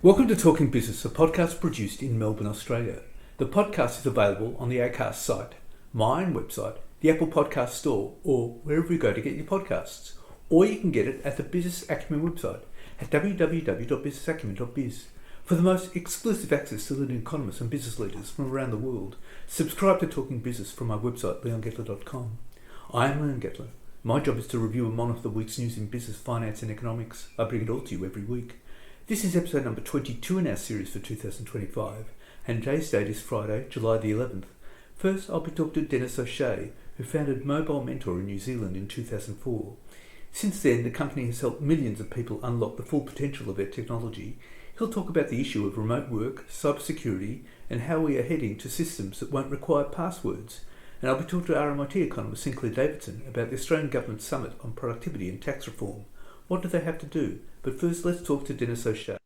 Welcome to Talking Business, a podcast produced in Melbourne, Australia. The podcast is available on the Acast site, my own website, the Apple Podcast Store, or wherever you go to get your podcasts. Or you can get it at the Business Acumen website at www.businessacumen.biz. For the most exclusive access to leading economists and business leaders from around the world, subscribe to Talking Business from my website, leongettler.com. I am Leon Gettler. My job is to review and monitor the week's news in business, finance and economics. I bring it all to you every week. This is episode number 22 in our series for 2025, and today's date is Friday, July the 11th. First, I'll be talking to Denis O'Shea, who founded Mobile Mentor in New Zealand in 2004. Since then, the company has helped millions of people unlock the full potential of their technology. He'll talk about the issue of remote work, cybersecurity, and how we are heading to systems that won't require passwords. And I'll be talking to RMIT economist Sinclair Davidson about the Australian Government Summit on Productivity and Tax Reform. What do they have to do? But first, let's talk to Denis O'Shea.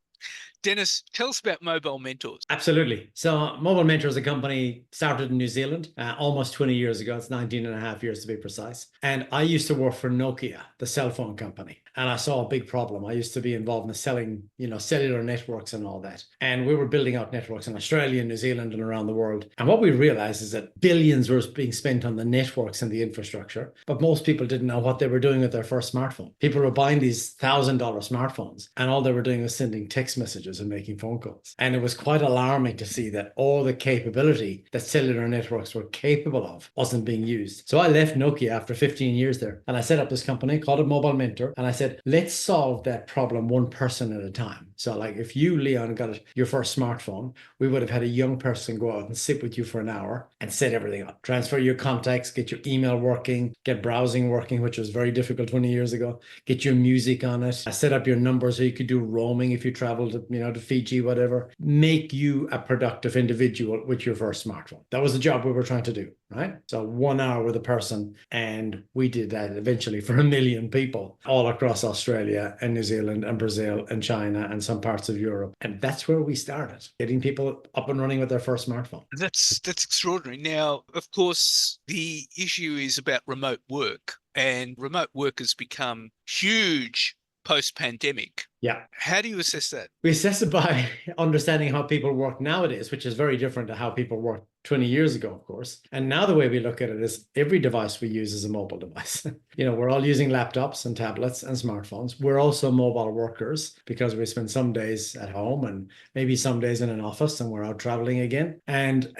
Denis, tell us about Mobile Mentors. Absolutely. So Mobile Mentor is a company started in New Zealand almost 20 years ago. It's 19 and a half years to be precise. And I used to work for Nokia, the cell phone company. And I saw a big problem. I used to be involved in selling, cellular networks and all that. And we were building out networks in Australia, New Zealand, and around the world. And what we realized is that billions were being spent on the networks and the infrastructure, but most people didn't know what they were doing with their first smartphone. People were buying these $1,000 smartphones, and all they were doing was sending text messages and making phone calls. And it was quite alarming to see that all the capability that cellular networks were capable of wasn't being used. So I left Nokia after 15 years there, and I set up this company, called it Mobile Mentor, and I said, let's solve that problem one person at a time. So like if you, Leon, got your first smartphone, we would have had a young person go out and sit with you for an hour and set everything up. Transfer your contacts, get your email working, get browsing working, which was very difficult 20 years ago, get your music on it, set up your number so you could do roaming if you traveled to Fiji, whatever, make you a productive individual with your first smartphone. That was the job we were trying to do, right? So 1 hour with a person, and we did that eventually for 1 million people all across Australia and New Zealand and Brazil and China and some parts of Europe. And that's where we started, getting people up and running with their first smartphone. That's extraordinary. Now, of course, the issue is about remote work, and remote work has become huge post-pandemic. Yeah. How do you assess that? We assess it by understanding how people work nowadays, which is very different to how people worked 20 years ago, of course. And now the way we look at it is every device we use is a mobile device. We're all using laptops and tablets and smartphones. We're also mobile workers because we spend some days at home and maybe some days in an office, and we're out traveling again. And,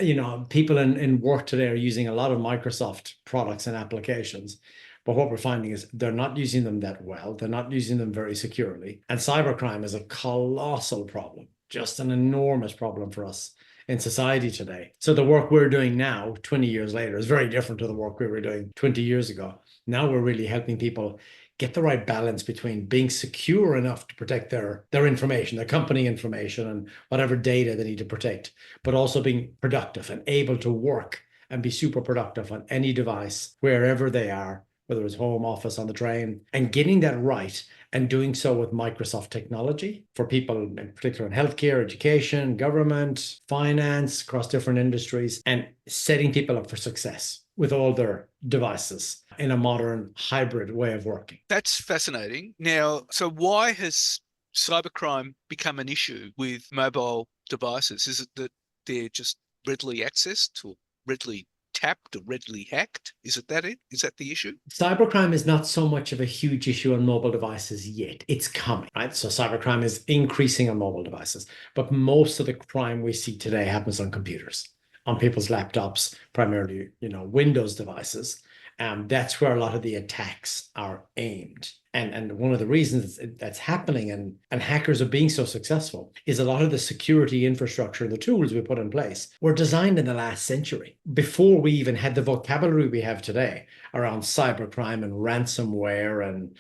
people in work today are using a lot of Microsoft products and applications. But what we're finding is they're not using them that well. They're not using them very securely. And cybercrime is a colossal problem, just an enormous problem for us in society today. So the work we're doing now, 20 years later, is very different to the work we were doing 20 years ago. Now we're really helping people get the right balance between being secure enough to protect their information, their company information, and whatever data they need to protect, but also being productive and able to work and be super productive on any device, wherever they are, whether it's home, office, on the train, and getting that right and doing so with Microsoft technology for people, in particular in healthcare, education, government, finance, across different industries, and setting people up for success with all their devices in a modern hybrid way of working. That's fascinating. Now, so why has cybercrime become an issue with mobile devices? Is it that they're just readily accessed or readily tapped or readily hacked? Is it that it? Is that the issue? Cybercrime is not so much of a huge issue on mobile devices yet. It's coming, right? So cybercrime is increasing on mobile devices, but most of the crime we see today happens on computers, on people's laptops, primarily, Windows devices. That's where a lot of the attacks are aimed. And one of the reasons that's happening and hackers are being so successful is a lot of the security infrastructure and the tools we put in place were designed in the last century, before we even had the vocabulary we have today around cybercrime and ransomware and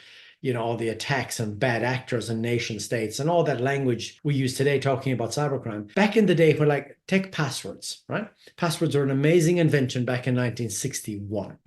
all the attacks and bad actors and nation states and all that language we use today talking about cybercrime. Back in the day, we're take passwords, right? Passwords are an amazing invention back in 1961.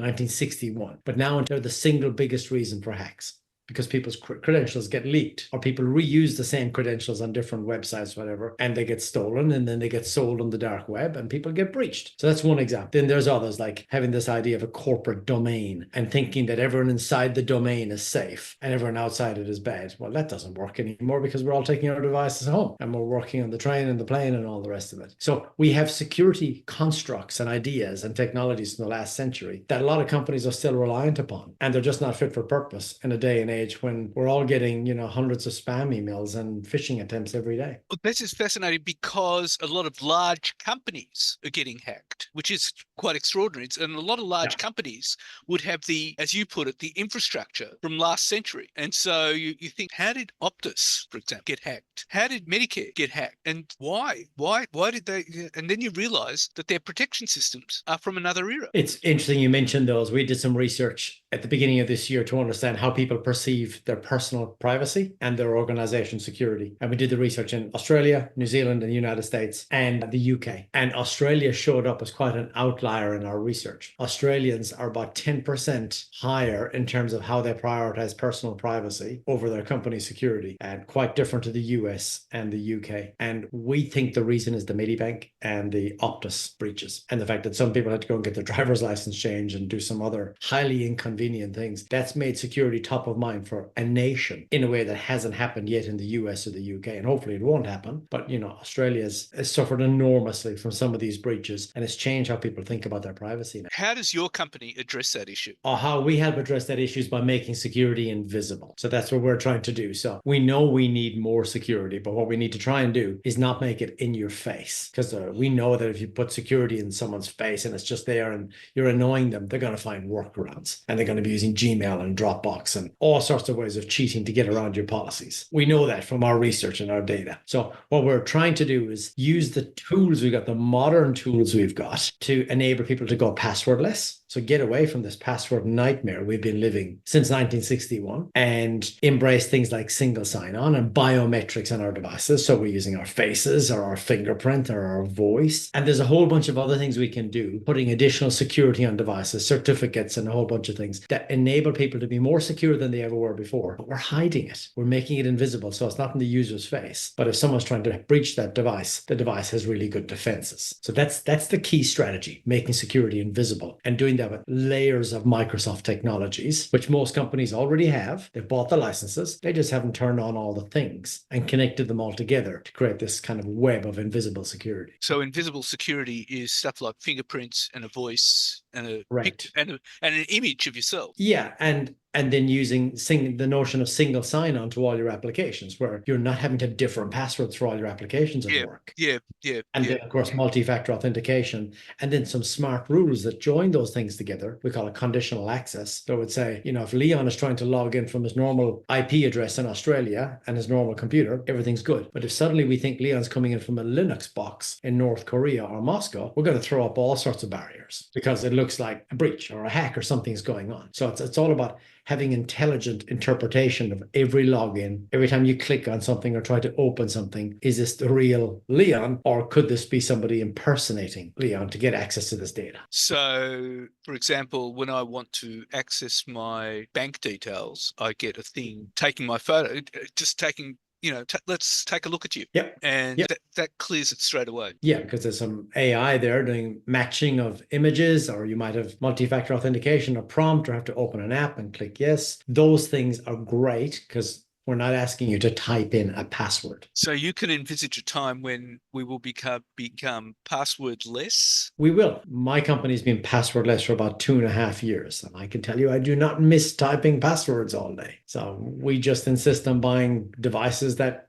But now they're the single biggest reason for hacks. because people's credentials get leaked, or people reuse the same credentials on different websites, whatever, and they get stolen, and then they get sold on the dark web, and people get breached. So that's one example. Then there's others, like having this idea of a corporate domain and thinking that everyone inside the domain is safe and everyone outside it is bad. Well, that doesn't work anymore because we're all taking our devices home and we're working on the train and the plane and all the rest of it. So we have security constructs and ideas and technologies in the last century that a lot of companies are still reliant upon, and they're just not fit for purpose in a day and age when we're all getting, hundreds of spam emails and phishing attempts every day. Well, this is fascinating because a lot of large companies are getting hacked, which is quite extraordinary. And a lot of large companies would have the, as you put it, the infrastructure from last century. And so you think, how did Optus, for example, get hacked? How did Medicare get hacked? And why? Why did they? And then you realize that their protection systems are from another era. It's interesting you mentioned those. We did some research at the beginning of this year to understand how people perceive their personal privacy and their organization security. And we did the research in Australia, New Zealand, and the United States, and the UK. And Australia showed up as quite an outlier in our research. Australians are about 10% higher in terms of how they prioritize personal privacy over their company security, and quite different to the US and the UK. And we think the reason is the Medibank and the Optus breaches, and the fact that some people had to go and get their driver's license changed and do some other highly inconvenient things. That's made security top of mind for a nation in a way that hasn't happened yet in the US or the UK, and hopefully it won't happen. But Australia has suffered enormously from some of these breaches, and it's changed how people think about their privacy now. How does your company address that issue? How we help address that issue is by making security invisible. So that's what we're trying to do. So we know we need more security, but what we need to try and do is not make it in your face, because we know that if you put security in someone's face and it's just there and you're annoying them, they're going to find workarounds, and they're going to be using Gmail and Dropbox and all sorts of ways of cheating to get around your policies. We know that from our research and our data. So what we're trying to do is use the tools we've got, the modern tools we've got, to enable people to go passwordless. So get away from this password nightmare we've been living since 1961 and embrace things like single sign-on and biometrics on our devices. So we're using our faces or our fingerprint or our voice. And there's a whole bunch of other things we can do, putting additional security on devices, certificates, and a whole bunch of things that enable people to be more secure than they ever were before. But we're hiding it. We're making it invisible, so it's not in the user's face. But if someone's trying to breach that device, the device has really good defenses. So that's the key strategy, making security invisible and doing that with layers of Microsoft technologies, which most companies already have. They've bought the licenses. They just haven't turned on all the things and connected them all together to create this kind of web of invisible security. So invisible security is stuff like fingerprints and a voice and a picture and an image of yourself. Yeah, and then using the notion of single sign-on to all your applications, where you're not having to have different passwords for all your applications at work. And then, of course, multi-factor authentication, and then some smart rules that join those things together. We call it conditional access. So it would say, if Leon is trying to log in from his normal IP address in Australia and his normal computer, everything's good. But if suddenly we think Leon's coming in from a Linux box in North Korea or Moscow, we're going to throw up all sorts of barriers because it looks like a breach or a hack or something's going on. So it's all about having intelligent interpretation of every login. Every time you click on something or try to open something, is this the real Leon, or could this be somebody impersonating Leon to get access to this data? So, for example, when I want to access my bank details, I get a thing taking my photo, just taking, let's take a look at you. Yep. And that clears it straight away. Yeah, because there's some AI there doing matching of images, or you might have multi-factor authentication or prompt, or have to open an app and click yes. Those things are great because we're not asking you to type in a password. So you can envisage a time when we will become passwordless? We will. My company's been passwordless for about 2.5 years. And I can tell you, I do not miss typing passwords all day. So we just insist on buying devices that,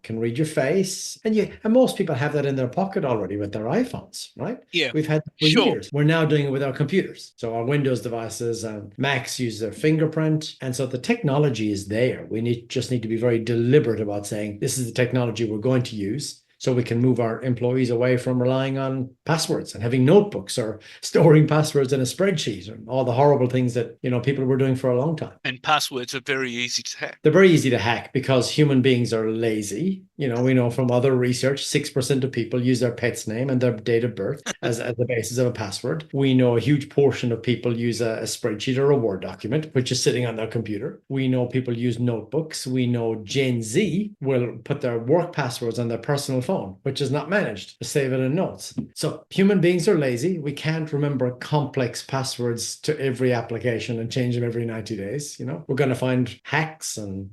can read your face. And most people have that in their pocket already with their iPhones, right? Yeah. We've had for years. We're now doing it with our computers. So our Windows devices and Macs use their fingerprint. And so the technology is there. We just need to be very deliberate about saying, this is the technology we're going to use, so we can move our employees away from relying on passwords and having notebooks or storing passwords in a spreadsheet and all the horrible things that, people were doing for a long time. And passwords are very easy to hack. They're very easy to hack because human beings are lazy We know from other research, 6% of people use their pet's name and their date of birth as the basis of a password. We know a huge portion of people use a spreadsheet or a Word document, which is sitting on their computer. We know people use notebooks. We know Gen Z will put their work passwords on their personal phone, which is not managed, to save it in notes. So human beings are lazy. We can't remember complex passwords to every application and change them every 90 days. We're going to find hacks and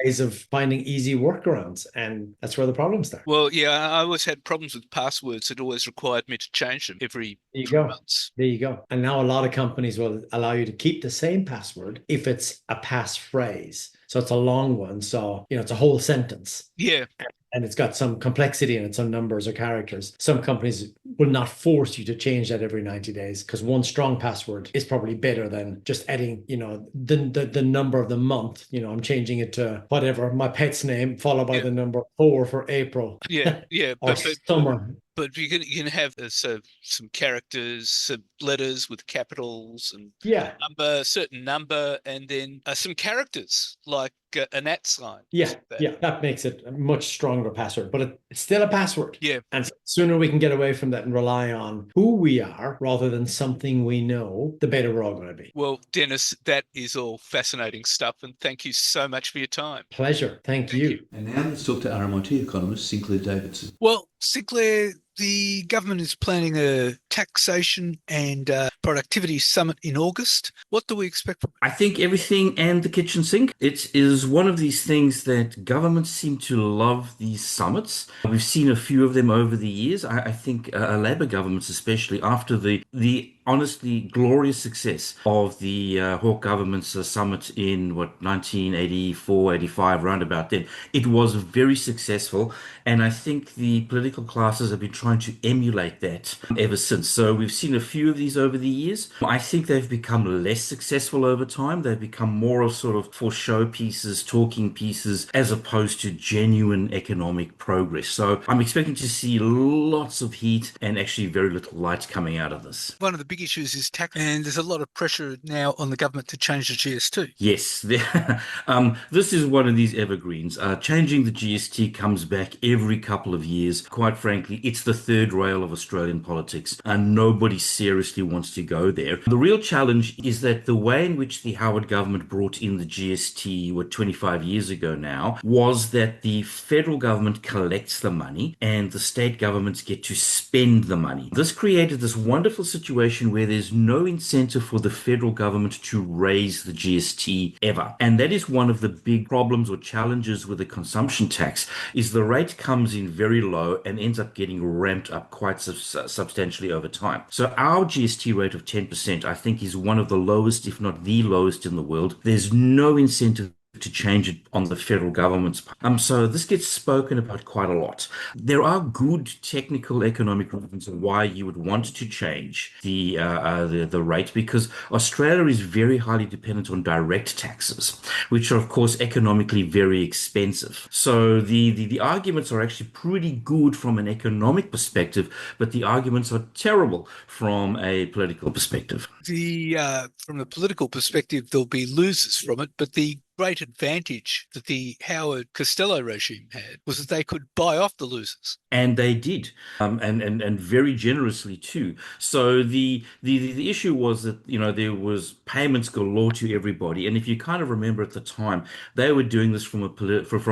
ways of finding easy workarounds, and that's where the problems start. Well, yeah, I always had problems with passwords. It always required me to change them every 3 months. There you go. And now a lot of companies will allow you to keep the same password if it's a passphrase. So it's a long one. So, it's a whole sentence. Yeah. And it's got some complexity in it, some numbers or characters. Some companies will not force you to change that every 90 days because one strong password is probably better than just adding, the number of the month. I'm changing it to whatever, my pet's name, followed by the number 4 for April. Yeah, yeah. Or summer. But you can have some characters, some letters with capitals and certain number, and then some characters like an @ sign. That makes it a much stronger password, but it's still a password. Yeah. And sooner we can get away from that and rely on who we are rather than something we know, the better we're all going to be. Well, Dennis, that is all fascinating stuff, and thank you so much for your time. Pleasure. Thank you. And now let's talk to RMIT economist Sinclair Davidson. Well, Sinclair, the government is planning a taxation and productivity summit in August. What do we expect from it? I think everything and the kitchen sink. It is one of these things that governments seem to love, these summits. We've seen a few of them over the years. I think Labour governments, especially after the honestly glorious success of the Hawke government's summit in 1984, 85, round about then. It was very successful, and I think the political classes have been trying to emulate that ever since. So we've seen a few of these over the years. I think they've become less successful over time. They've become more of sort of for show pieces, talking pieces, as opposed to genuine economic progress. So I'm expecting to see lots of heat and actually very little light coming out of this. One of the big issues is tax, and there's a lot of pressure now on the government to change the GST. Yes, this is one of these evergreens. Changing the GST comes back every couple of years. Quite frankly, it's the third rail of Australian politics, and nobody seriously wants to go there. The real challenge is that the way in which the Howard government brought in the GST, 25 years ago now, was that the federal government collects the money and the state governments get to spend the money. This created this wonderful situation where there's no incentive for the federal government to raise the GST ever. And that is one of the big problems or challenges with the consumption tax, is the rate comes in very low and ends up getting ramped up quite substantially over time. So our GST rate of 10%, I think, is one of the lowest, if not the lowest in the world. There's no incentive to change it on the federal government's part. So this gets spoken about quite a lot. There are good technical economic reasons why you would want to change the rate, because Australia is very highly dependent on direct taxes, which are of course economically very expensive. So the arguments are actually pretty good from an economic perspective, but the arguments are terrible from a political perspective. From the political perspective, there'll be losers from it, but the great advantage that the Howard Costello regime had was that they could buy off the losers. And they did, and very generously too. So the issue was that, there was payments galore to everybody. And if you kind of remember at the time, they were doing this from a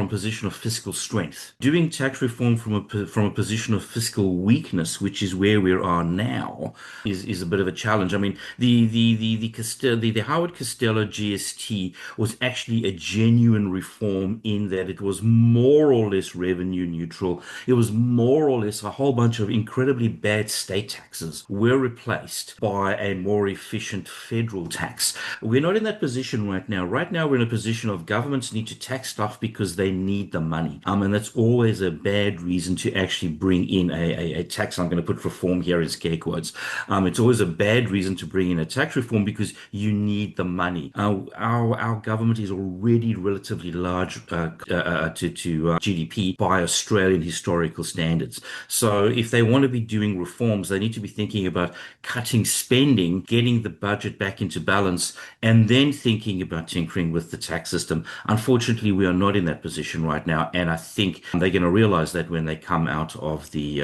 position of fiscal strength. Doing tax reform from a position of fiscal weakness, which is where we are now, is a bit of a challenge. I mean, the Howard Costello GST was actually a genuine reform in that it was more or less revenue neutral. It was more or less a whole bunch of incredibly bad state taxes were replaced by a more efficient federal tax. We're not in that position right now. Right now, we're in a position of governments need to tax stuff because they need the money. And that's always a bad reason to actually bring in a tax. I'm going to put reform here in scare quotes. It's always a bad reason to bring in a tax reform because you need the money. Our government is already relatively large to GDP by Australian historical standards. So if they want to be doing reforms, they need to be thinking about cutting spending, getting the budget back into balance, and then thinking about tinkering with the tax system. Unfortunately, we are not in that position right now, and I think they're going to realize that when they come out of the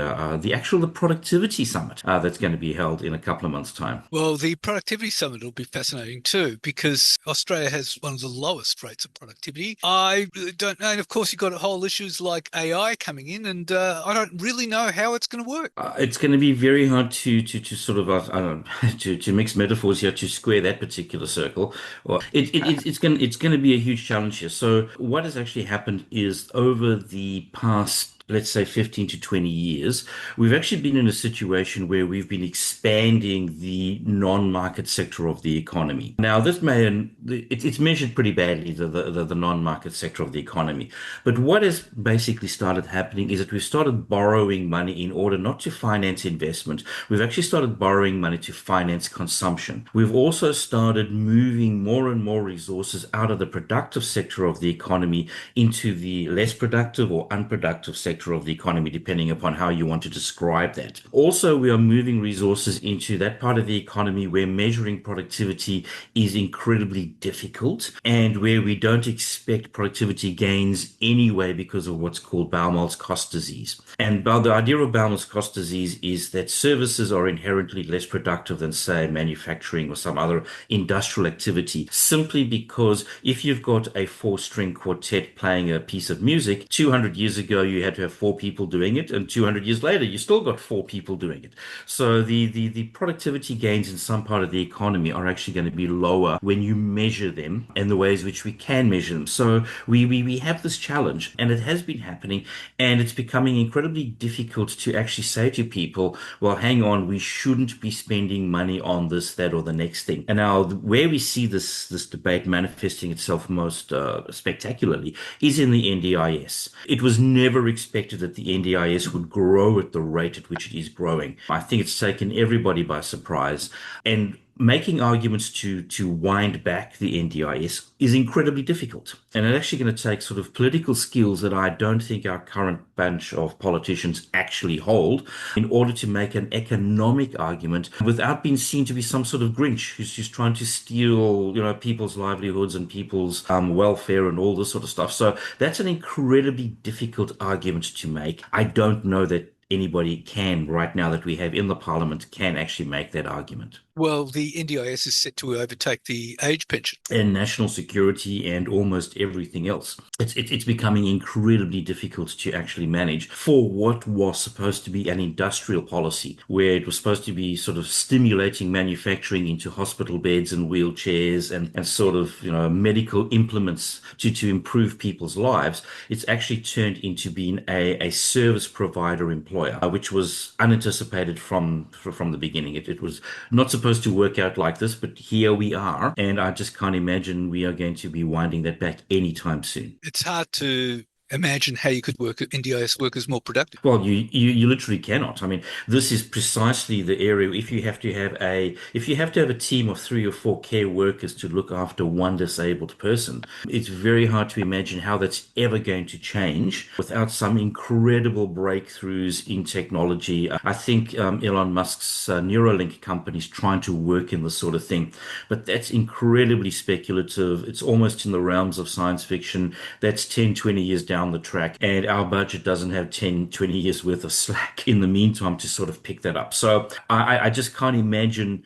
productivity summit that's going to be held in a couple of months' time. Well, the productivity summit will be fascinating too, because Australia has one of the lowest rates of productivity. I don't know. And of course, you've got whole issues like AI coming in, and I don't really know how it's going to work. It's going to be very hard to sort of I don't know, to mix metaphors here to square that particular circle. Well, it's going to be a huge challenge here. So what has actually happened is over the past, let's say 15 to 20 years, we've actually been in a situation where we've been expanding the non-market sector of the economy. Now, it's measured pretty badly, the non-market sector of the economy. But what has basically started happening is that we've started borrowing money in order not to finance investment. We've actually started borrowing money to finance consumption. We've also started moving more and more resources out of the productive sector of the economy into the less productive or unproductive sector of the economy, depending upon how you want to describe that. Also, we are moving resources into that part of the economy where measuring productivity is incredibly difficult and where we don't expect productivity gains anyway because of what's called Baumol's cost disease. And the idea of Baumol's cost disease is that services are inherently less productive than, say, manufacturing or some other industrial activity, simply because if you've got a four-string quartet playing a piece of music, 200 years ago you had to have four people doing it, and 200 years later you still got four people doing it. So the productivity gains in some part of the economy are actually going to be lower when you measure them and the ways which we can measure them. So we have this challenge, and it has been happening, and it's becoming incredibly difficult to actually say to people, well, hang on, we shouldn't be spending money on this, that, or the next thing. And now where we see this debate manifesting itself most spectacularly is in the NDIS. It was never expected that the NDIS would grow at the rate at which it is growing. I think it's taken everybody by surprise, and making arguments to wind back the NDIS is incredibly difficult. And it's actually going to take sort of political skills that I don't think our current bunch of politicians actually hold in order to make an economic argument without being seen to be some sort of Grinch who's just trying to steal, people's livelihoods and people's welfare and all this sort of stuff. So that's an incredibly difficult argument to make. I don't know that anybody can right now that we have in the parliament can actually make that argument. Well, the NDIS is set to overtake the age pension and national security and almost everything else. It's becoming incredibly difficult to actually manage for what was supposed to be an industrial policy, where it was supposed to be sort of stimulating manufacturing into hospital beds and wheelchairs and sort of, medical implements to improve people's lives. It's actually turned into being a service provider employer, which was unanticipated from the beginning. It was not supposed to work out like this, but here we are, and I just can't imagine we are going to be winding that back anytime soon. It's hard to imagine how you could work NDIS workers more productive. Well, you literally cannot. I mean, this is precisely the area. If you have to have a team of 3 or 4 care workers to look after one disabled person, it's very hard to imagine how that's ever going to change without some incredible breakthroughs in technology. I think Elon Musk's Neuralink company is trying to work in this sort of thing, but that's incredibly speculative. It's almost in the realms of science fiction. That's 10, 20 years down the track, and our budget doesn't have 10, 20 years worth of slack in the meantime to sort of pick that up. So I just can't imagine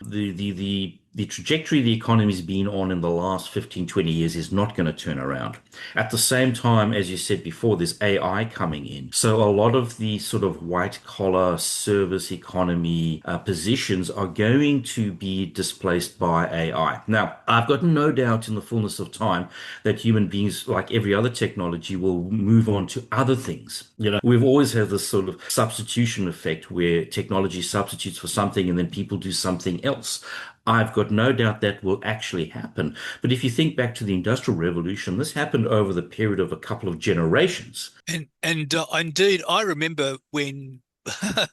the trajectory the economy's been on in the last 15, 20 years is not going to turn around. At the same time, as you said before, there's AI coming in. So a lot of the sort of white-collar service economy positions are going to be displaced by AI. Now, I've got no doubt in the fullness of time that human beings, like every other technology, will move on to other things. We've always had this sort of substitution effect where technology substitutes for something and then people do something else. I've got no doubt that will actually happen. But if you think back to the Industrial Revolution, this happened over the period of a couple of generations. And indeed, I remember when,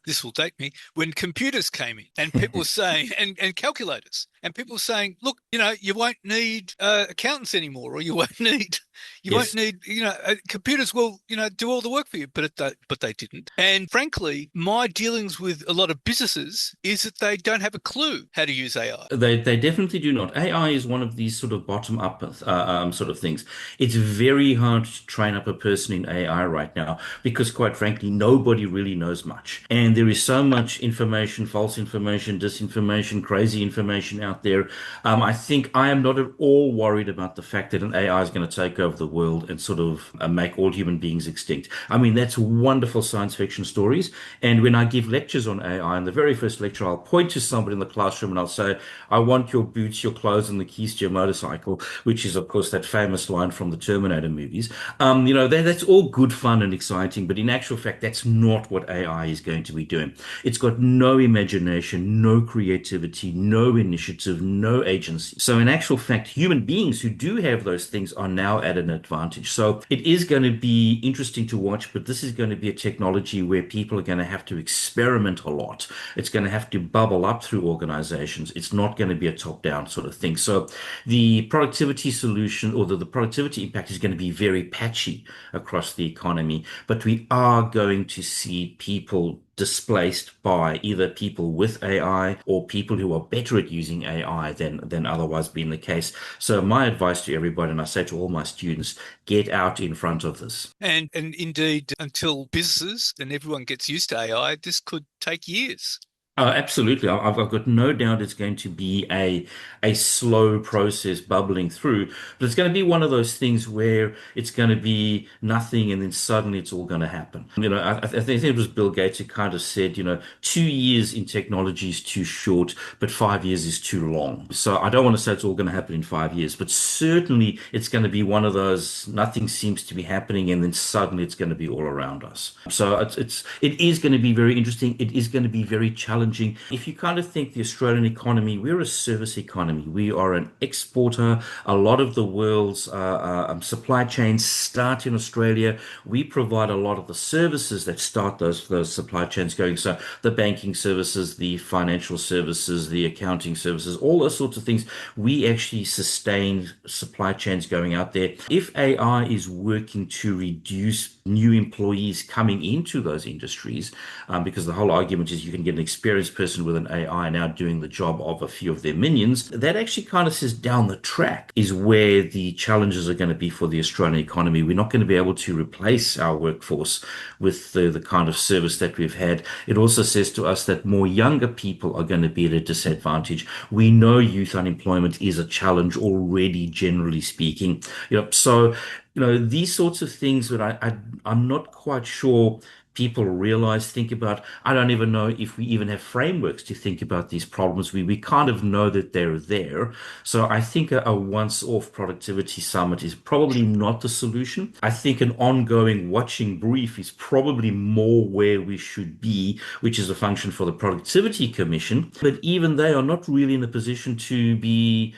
this will date me, when computers came in and people were saying, and calculators, and people are saying, look, you won't need accountants anymore, or you won't need Yes. computers will do all the work for you, but they didn't. And frankly, my dealings with a lot of businesses is that they don't have a clue how to use AI. They definitely do not. AI is one of these sort of bottom up sort of things. It's very hard to train up a person in AI right now because, quite frankly, nobody really knows much. And there is so much information, false information, disinformation, crazy information out there. I think I am not at all worried about the fact that an AI is going to take over the world and sort of make all human beings extinct. I mean, that's wonderful science fiction stories. And when I give lectures on AI, in the very first lecture, I'll point to somebody in the classroom and I'll say, I want your boots, your clothes, and the keys to your motorcycle, which is, of course, that famous line from the Terminator movies. That's all good fun and exciting, but in actual fact, that's not what AI is going to be doing. It's got no imagination, no creativity, no initiative, no agency. So in actual fact, human beings who do have those things are now at an advantage. So it is going to be interesting to watch, but this is going to be a technology where people are going to have to experiment a lot. It's going to have to bubble up through organizations. It's not going to be a top-down sort of thing. So the productivity solution or the productivity impact is going to be very patchy across the economy, but we are going to see people displaced by either people with AI or people who are better at using AI than otherwise being the case. So my advice to everybody, and I say to all my students, get out in front of this. And indeed, until businesses and everyone gets used to AI, this could take years. Oh, absolutely. I've got no doubt it's going to be a slow process bubbling through, but it's going to be one of those things where it's going to be nothing and then suddenly it's all going to happen. I think it was Bill Gates who kind of said, 2 years in technology is too short, but 5 years is too long. So I don't want to say it's all going to happen in 5 years, but certainly it's going to be one of those nothing seems to be happening and then suddenly it's going to be all around us. So it is going to be very interesting. It is going to be very challenging. If you kind of think the Australian economy, we're a service economy. We are an exporter. A lot of the world's supply chains start in Australia. We provide a lot of the services that start those supply chains going. So the banking services, the financial services, the accounting services, all those sorts of things. We actually sustain supply chains going out there. If AI is working to reduce new employees coming into those industries, because the whole argument is you can get an experienced person with an AI now doing the job of a few of their minions, that actually kind of says down the track is where the challenges are going to be for the Australian economy. We're not going to be able to replace our workforce with the kind of service that we've had. It also says to us that more younger people are going to be at a disadvantage. We know youth unemployment is a challenge already, generally speaking. So these sorts of things that I'm not quite sure people think about. I don't even know if we even have frameworks to think about these problems. We kind of know that they're there. So I think a once-off productivity summit is probably not the solution. I think an ongoing watching brief is probably more where we should be, which is a function for the Productivity Commission. But even they are not really in a position to be,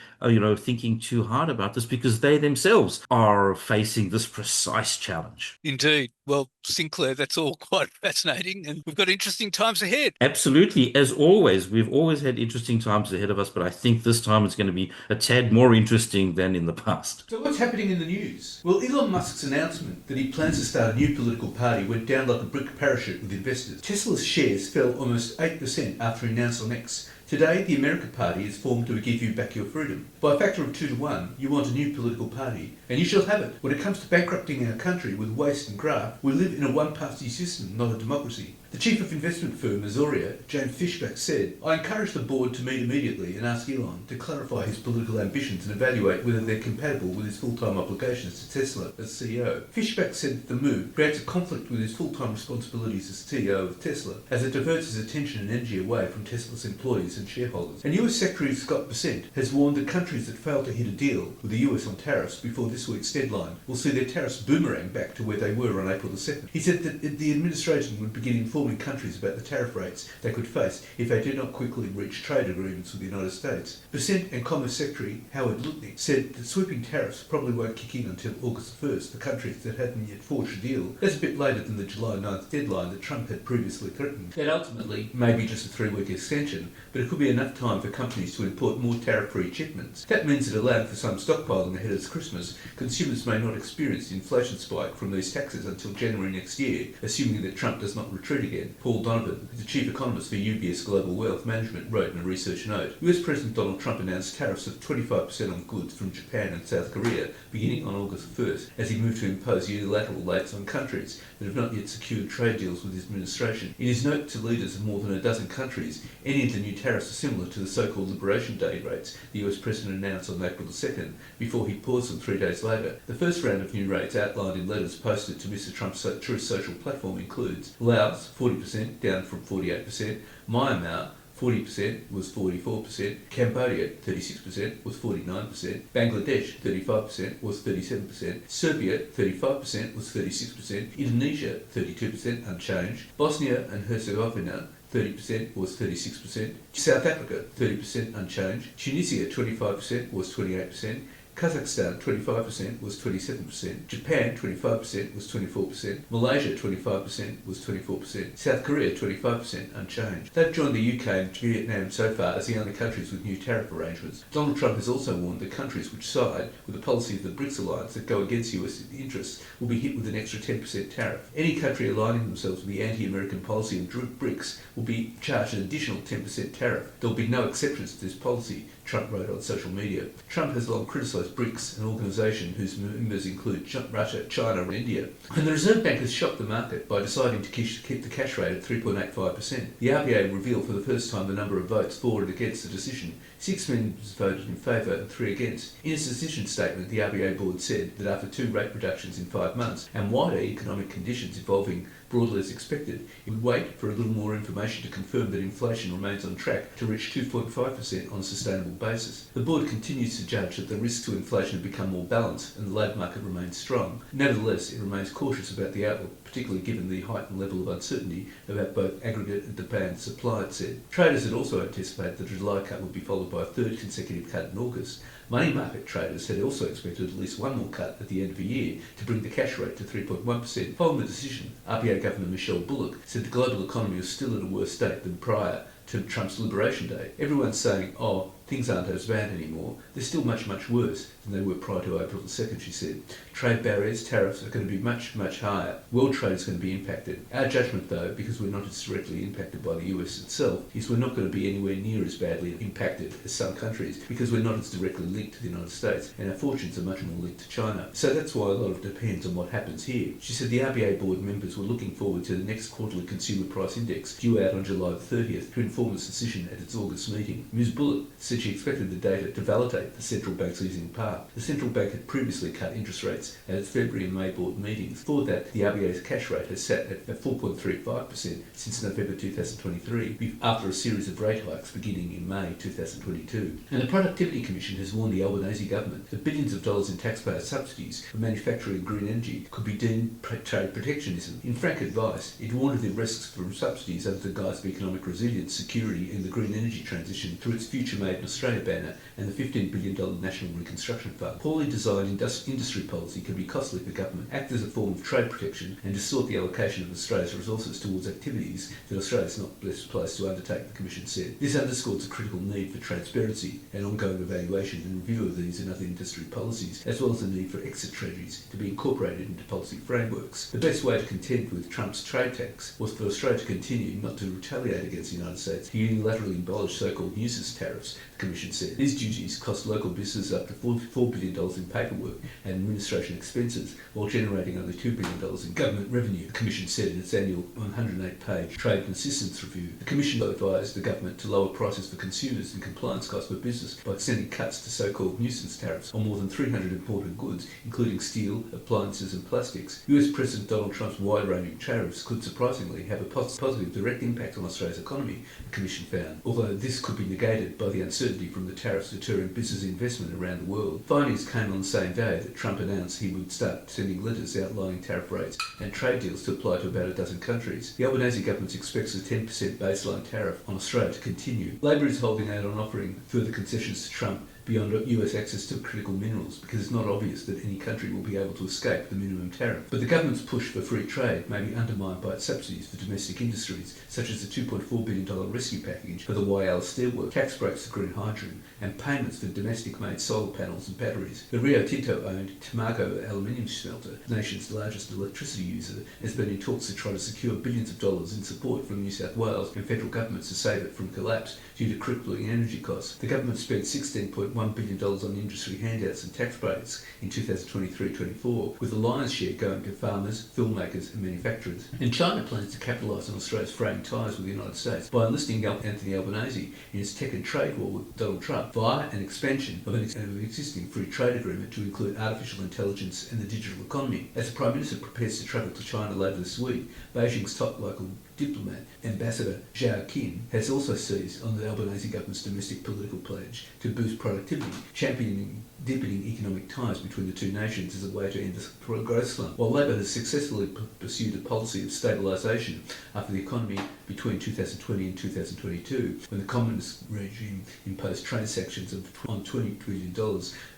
thinking too hard about this because they themselves are facing this precise challenge. Indeed. Well, Sinclair, that's all quite fascinating, and we've got interesting times ahead. Absolutely. As always, we've always had interesting times ahead of us, but I think this time it's going to be a tad more interesting than in the past. So what's happening in the news? Well, Elon Musk's announcement that he plans to start a new political party went down like a brick parachute with investors. Tesla's shares fell almost 8% after he announced on X. Today, the American Party is formed to give you back your freedom. By a factor of 2 to 1, you want a new political party, and you shall have it. When it comes to bankrupting our country with waste and graft, we live in a one-party system, not a democracy. The chief of investment firm Azoria, James Fishback, said, I encourage the board to meet immediately and ask Elon to clarify his political ambitions and evaluate whether they're compatible with his full-time obligations to Tesla as CEO. Fishback said that the move creates a conflict with his full-time responsibilities as CEO of Tesla, as it diverts his attention and energy away from Tesla's employees and shareholders. And US Secretary Scott Bessent has warned that countries that fail to hit a deal with the US on tariffs before this week's deadline will see their tariffs boomerang back to where they were on April the 2nd. He said that the administration would begin informing informing countries about the tariff rates they could face if they did not quickly reach trade agreements with the United States. Percent and Commerce Secretary Howard Lutnick said that sweeping tariffs probably won't kick in until August 1st for countries that hadn't yet forged a deal. That's a bit later than the July 9th deadline that Trump had previously threatened. That ultimately may be just a 3-week extension, but it could be enough time for companies to import more tariff-free shipments. That means that allowing for some stockpiling ahead of Christmas, consumers may not experience the inflation spike from these taxes until January next year, assuming that Trump does not retreat again. Paul Donovan, the chief economist for UBS Global Wealth Management, wrote in a research note, US President Donald Trump announced tariffs of 25% on goods from Japan and South Korea beginning on August 1st, as he moved to impose unilateral rates on countries that have not yet secured trade deals with his administration. In his note to leaders of more than a dozen countries, any of the new tariffs are similar to the so-called Liberation Day rates the US President announced on April 2nd, before he paused them 3 days later. The first round of new rates outlined in letters posted to Mr. Trump's Truth Social platform includes Laos, 40%, down from 48%, Myanmar, 40% was 44%, Cambodia 36% was 49%, Bangladesh 35% was 37%, Serbia 35% was 36%, Indonesia 32% unchanged, Bosnia and Herzegovina 30% was 36%, South Africa 30% unchanged, Tunisia 25% was 28%, Kazakhstan 25% was 27%, Japan 25% was 24%, Malaysia 25% was 24%, South Korea 25% unchanged. They've joined the UK and Vietnam so far as the only countries with new tariff arrangements. Donald Trump has also warned that countries which side with the policy of the BRICS alliance that go against US interests will be hit with an extra 10% tariff. Any country aligning themselves with the anti-American policy of BRICS will be charged an additional 10% tariff. There will be no exceptions to this policy, Trump wrote on social media. Trump has long criticised BRICS, an organisation whose members include Russia, China and India. And the Reserve Bank has shocked the market by deciding to keep the cash rate at 3.85%. The RBA revealed for the first time the number of votes for and against the decision. 6 members voted in favour and 3 against. In its decision statement, the RBA board said that after 2 rate reductions in 5 months and wider economic conditions evolving broadly as expected, it would wait for a little more information to confirm that inflation remains on track to reach 2.5% on a sustainable basis. The board continues to judge that the risks to inflation have become more balanced and the labour market remains strong. Nevertheless, it remains cautious about the outlook, particularly given the heightened level of uncertainty about both aggregate and demand supply, it said. Traders had also anticipated that the July cut would be followed by a 3rd consecutive cut in August. Money market traders had also expected at least 1 more cut at the end of the year to bring the cash rate to 3.1%. Following the decision, RBA Governor Michelle Bullock said the global economy was still at a worse state than prior to Trump's Liberation Day. Everyone's saying, oh, things aren't as bad anymore. They're still much, much worse than they were prior to April the 2nd, she said. Trade barriers, tariffs are going to be much, much higher. World trade is going to be impacted. Our judgment, though, because we're not as directly impacted by the US itself, is we're not going to be anywhere near as badly impacted as some countries because we're not as directly linked to the United States and our fortunes are much more linked to China. So that's why a lot of it depends on what happens here. She said the RBA board members were looking forward to the next quarterly consumer price index due out on July the 30th to inform its decision at its August meeting. Ms. Bullock said she expected the data to validate the central bank's easing path. The central bank had previously cut interest rates at its February and May board meetings. For that, the RBA's cash rate has sat at 4.35% since November 2023, after a series of rate hikes beginning in May 2022. And the Productivity Commission has warned the Albanese government that billions of dollars in taxpayer subsidies for manufacturing green energy could be deemed trade protectionism. In frank advice, it warned of the risks from subsidies under the guise of economic resilience, security and the green energy transition through its Future Made in Australia banner and the $15 billion National Reconstruction Fund. Poorly designed industry policy can be costly for government, act as a form of trade protection and distort the allocation of Australia's resources towards activities that Australia is not best placed to undertake, the Commission said. This underscores the critical need for transparency and ongoing evaluation and review of these and other industry policies, as well as the need for exit treasuries to be incorporated into policy frameworks. The best way to contend with Trump's trade tax was for Australia to continue not to retaliate against the United States to unilaterally abolish so-called nuisance tariffs, the Commission said. These duties cost local businesses up to $4 billion in paperwork and administration expenses, while generating only $2 billion in government revenue, the Commission said in its annual 108-page Trade Consistence Review. The Commission advised the government to lower prices for consumers and compliance costs for business by extending cuts to so-called nuisance tariffs on more than 300 imported goods, including steel, appliances and plastics. US President Donald Trump's wide-ranging tariffs could surprisingly have a positive direct impact on Australia's economy, the Commission found, although this could be negated by the uncertainty from the tariffs deterring business investment around the world. Findings came on the same day that Trump announced he would start sending letters outlining tariff rates and trade deals to apply to about a dozen countries. The Albanese government expects a 10% baseline tariff on Australia to continue. Labor is holding out on offering further concessions to Trump beyond US access to critical minerals, because it's not obvious that any country will be able to escape the minimum tariff. But the government's push for free trade may be undermined by its subsidies for domestic industries, such as the $2.4 billion rescue package for the YL steelworks, tax breaks for green hydrogen, and payments for domestic-made solar panels and batteries. The Rio Tinto-owned Tomago aluminium smelter, the nation's largest electricity user, has been in talks to try to secure billions of dollars in support from New South Wales and federal governments to save it from collapse due to crippling energy costs. The government spent $16.1 billion on industry handouts and tax breaks in 2023-24, with the lion's share going to farmers, filmmakers and manufacturers. And China plans to capitalise on Australia's fraying ties with the United States by enlisting Anthony Albanese in its tech and trade war with Donald Trump via an expansion of an existing free trade agreement to include artificial intelligence and the digital economy. As the Prime Minister prepares to travel to China later this week, Beijing's top local diplomat, Ambassador Zhao Qin, has also seized on the Albanese government's domestic political pledge to boost productivity, championing deepening economic ties between the two nations as a way to end the growth slump. While Labor has successfully pursued a policy of stabilisation after the economy between 2020 and 2022, when the communist regime imposed trade sanctions on $20 billion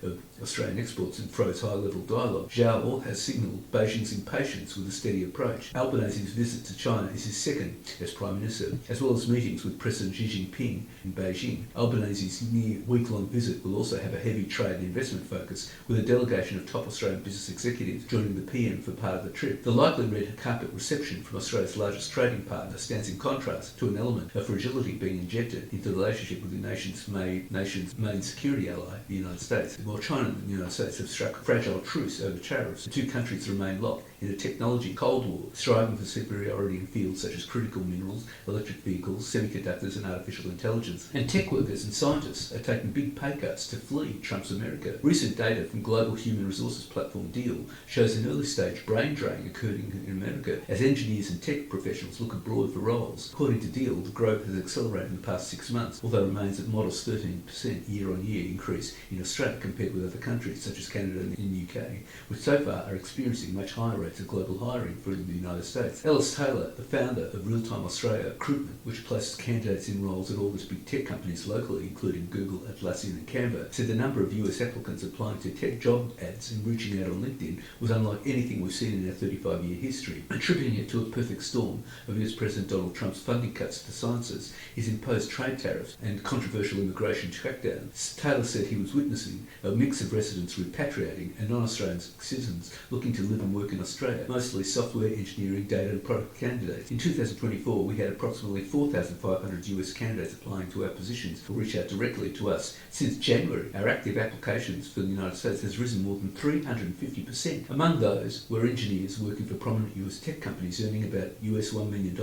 of Australian exports and froze high-level dialogue, Zhao has signalled Beijing's impatience with a steady approach. Albanese's visit to China is his second as Prime Minister, as well as meetings with President Xi Jinping in Beijing. Albanese's near week-long visit will also have a heavy trade and investment focus, with a delegation of top Australian business executives joining the PM for part of the trip. The likely red carpet reception from Australia's largest trading partner stands in contrast to an element of fragility being injected into the relationship with the nation's main security ally, the United States. While China and the United States have struck a fragile truce over tariffs, the two countries remain locked in a technology cold war, striving for superiority in fields such as critical minerals, electric vehicles, semiconductors and artificial intelligence. And tech workers and scientists are taking big pay cuts to flee Trump's America. Recent data from global human resources platform Deal shows an early stage brain drain occurring in America as engineers and tech professionals look abroad for roles. According to Deal, the growth has accelerated in the past 6 months, although remains at modest 13% year-on-year increase in Australia compared with other countries such as Canada and the UK, which so far are experiencing much higher rates of global hiring from the United States. Ellis Taylor, the founder of Real-Time Australia Recruitment, which places candidates in roles at all these big tech companies locally, including Google, Atlassian and Canva, said the number of US applicants applying to tech job ads and reaching out on LinkedIn was unlike anything we've seen in our 35-year history, attributing it to a perfect storm of US President Donald Trump's funding cuts to sciences, his imposed trade tariffs and controversial immigration crackdown. Taylor said he was witnessing a mix of residents repatriating and non-Australian citizens looking to live and work in Australia, mostly software, engineering, data and product candidates. In 2024, we had approximately 4,500 US candidates applying to our positions or reach out directly to us. Since January, our active applications for the United States has risen more than 350%. Among those were engineers working for prominent US tech companies earning about US $1 million.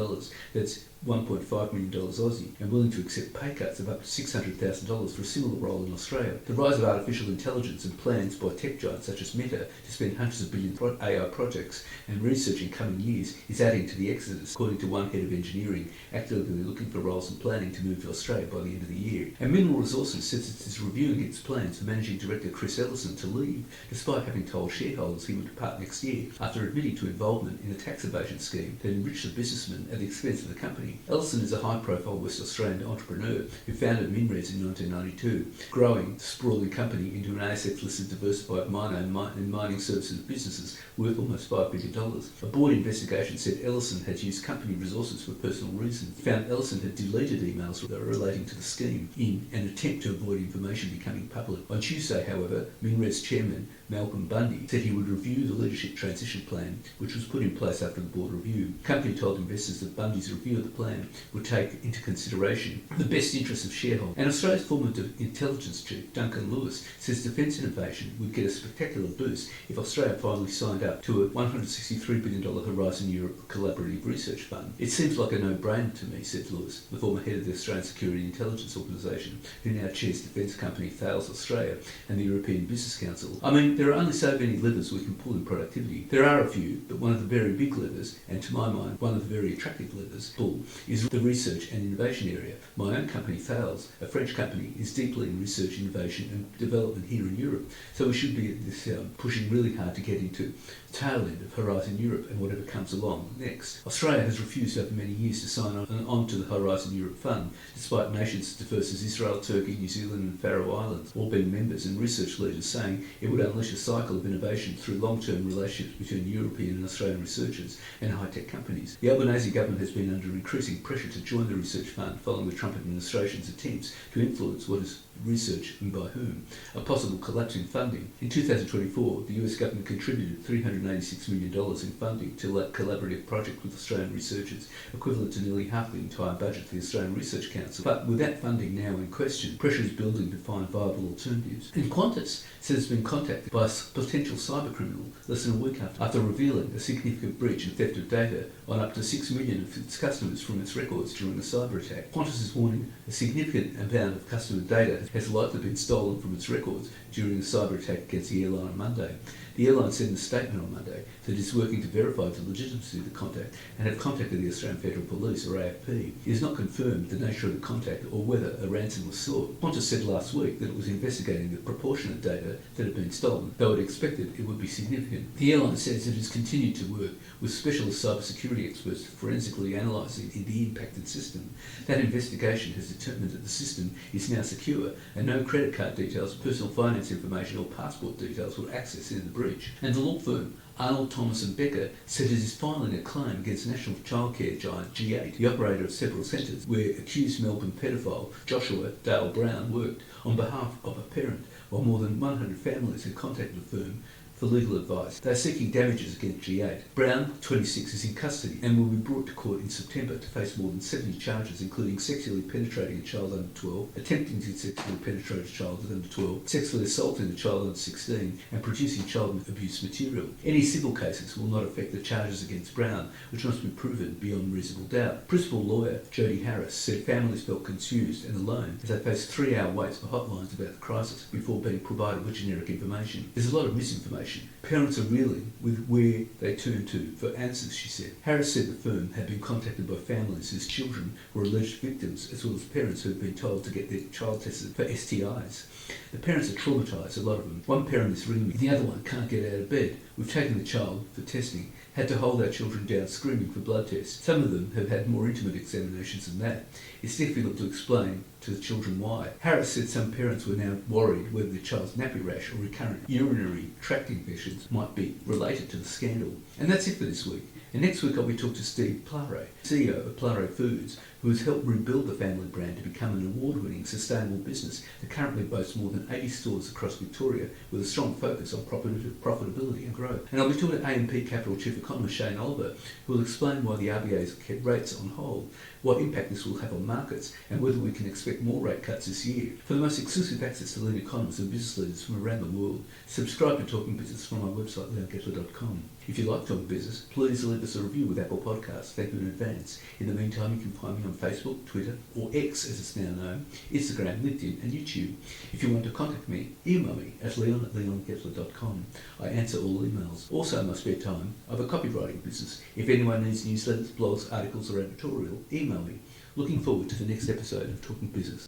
That's $1.5 million Aussie, and willing to accept pay cuts of up to $600,000 for a similar role in Australia. The rise of artificial intelligence and plans by tech giants such as Meta to spend hundreds of billions on AI projects and research in coming years is adding to the exodus, according to one head of engineering, actively looking for roles and planning to move to Australia by the end of the year. And Mineral Resources says it is reviewing its plans for Managing Director Chris Ellison to leave, despite having told shareholders he would depart next year after admitting to involvement in a tax evasion scheme that enriched the businessman at the expense of the company. Ellison is a high-profile West Australian entrepreneur who founded MinRes in 1992, growing the sprawling company into an ASX-listed diversified miner and mining services businesses worth almost $5 billion. A board investigation said Ellison had used company resources for personal reasons. It found Ellison had deleted emails relating to the scheme in an attempt to avoid information becoming public. On Tuesday, however, MinRes chairman Malcolm Bundy said he would review the leadership transition plan, which was put in place after the board review. The company told investors that Bundy's review of the plan would take into consideration the best interests of shareholders. And Australia's former intelligence chief, Duncan Lewis, says defence innovation would get a spectacular boost if Australia finally signed up to a $163 billion Horizon Europe Collaborative Research Fund. It seems like a no-brainer to me, said Lewis, the former head of the Australian Security Intelligence Organisation, who now chairs defence company Thales Australia and the European Business Council. I mean, there are only so many levers we can pull in productivity. There are a few, but one of the very big levers, and to my mind, one of the very attractive levers pull, is the research and innovation area. My own company, Thales, a French company, is deeply in research, innovation and development here in Europe. So we should be at this pushing really hard to get into the tail end of Horizon Europe and whatever comes along next. Australia has refused over many years to sign on to the Horizon Europe Fund, despite nations as diverse as Israel, Turkey, New Zealand and Faroe Islands all being members, and research leaders saying it would unleash a cycle of innovation through long-term relationships between European and Australian researchers and high-tech companies. The Albanese government has been under increasing pressure to join the research fund following the Trump administration's attempts to influence what is research and by whom, a possible collapse in funding. In 2024, the US government contributed $386 million in funding to a collaborative project with Australian researchers, equivalent to nearly half the entire budget for the Australian Research Council. But with that funding now in question, pressure is building to find viable alternatives. And Qantas says it's been contacted by a potential cybercriminal less than a week after revealing a significant breach and theft of data on up to 6 million of its customers from its records during a cyber attack. Qantas is warning a significant amount of customer data has likely been stolen from its records during the cyber attack against the airline on Monday. The airline said in a statement on Monday that it is working to verify the legitimacy of the contact and have contacted the Australian Federal Police, or AFP. It is not confirmed the nature of the contact or whether a ransom was sought. Qantas said last week that it was investigating the proportion of data that had been stolen, though it expected it would be significant. The airline says it has continued to work with specialist cybersecurity experts forensically analysing the impacted system. That investigation has determined that the system is now secure and no credit card details, personal finance information or passport details were accessed in the breach. And the law firm Arnold, Thomas and Becker said it is filing a claim against national childcare giant G8, the operator of several centres where accused Melbourne paedophile Joshua Dale Brown worked on behalf of a parent, while more than 100 families had contacted the firm for legal advice. They are seeking damages against G8. Brown, 26, is in custody and will be brought to court in September to face more than 70 charges, including sexually penetrating a child under 12, attempting to sexually penetrate a child under 12, sexually assaulting a child under 16, and producing child abuse material. Any civil cases will not affect the charges against Brown, which must be proven beyond reasonable doubt. Principal lawyer Jody Harris said families felt confused and alone as they faced 3-hour waits for hotlines about the crisis before being provided with generic information. There's a lot of misinformation. Parents are reeling with where they turn to for answers, she said. Harris said the firm had been contacted by families whose children were alleged victims, as well as parents who had been told to get their child tested for STIs. The parents are traumatised, a lot of them. One parent is ringing me, the other one can't get out of bed. We've taken the child for testing, had to hold our children down screaming for blood tests. Some of them have had more intimate examinations than that. It's difficult to explain to the children why. Harris said some parents were now worried whether the child's nappy rash or recurrent urinary tract infections might be related to the scandal. And that's it for this week. And next week I'll be talking to Steve Plare, CEO of Plare Foods, who has helped rebuild the family brand to become an award-winning sustainable business that currently boasts more than 80 stores across Victoria with a strong focus on profitability and growth. And I'll be talking to AMP Capital Chief Economist Shane Oliver, who will explain why the RBA has kept rates on hold, what impact this will have on markets, and whether we can expect more rate cuts this year. For the most exclusive access to leading economists and business leaders from around the world, subscribe to Talking Business from my website, leongettler.com. If you like Talking Business, please leave us a review with Apple Podcasts. Thank you in advance. In the meantime, you can find me on Facebook, Twitter, or X as it's now known, Instagram, LinkedIn and YouTube. If you want to contact me, email me at leon@leongettler.com. I answer all emails. Also in my spare time, I have a copywriting business. If anyone needs newsletters, blogs, articles or editorial, email me. Looking forward to the next episode of Talking Business.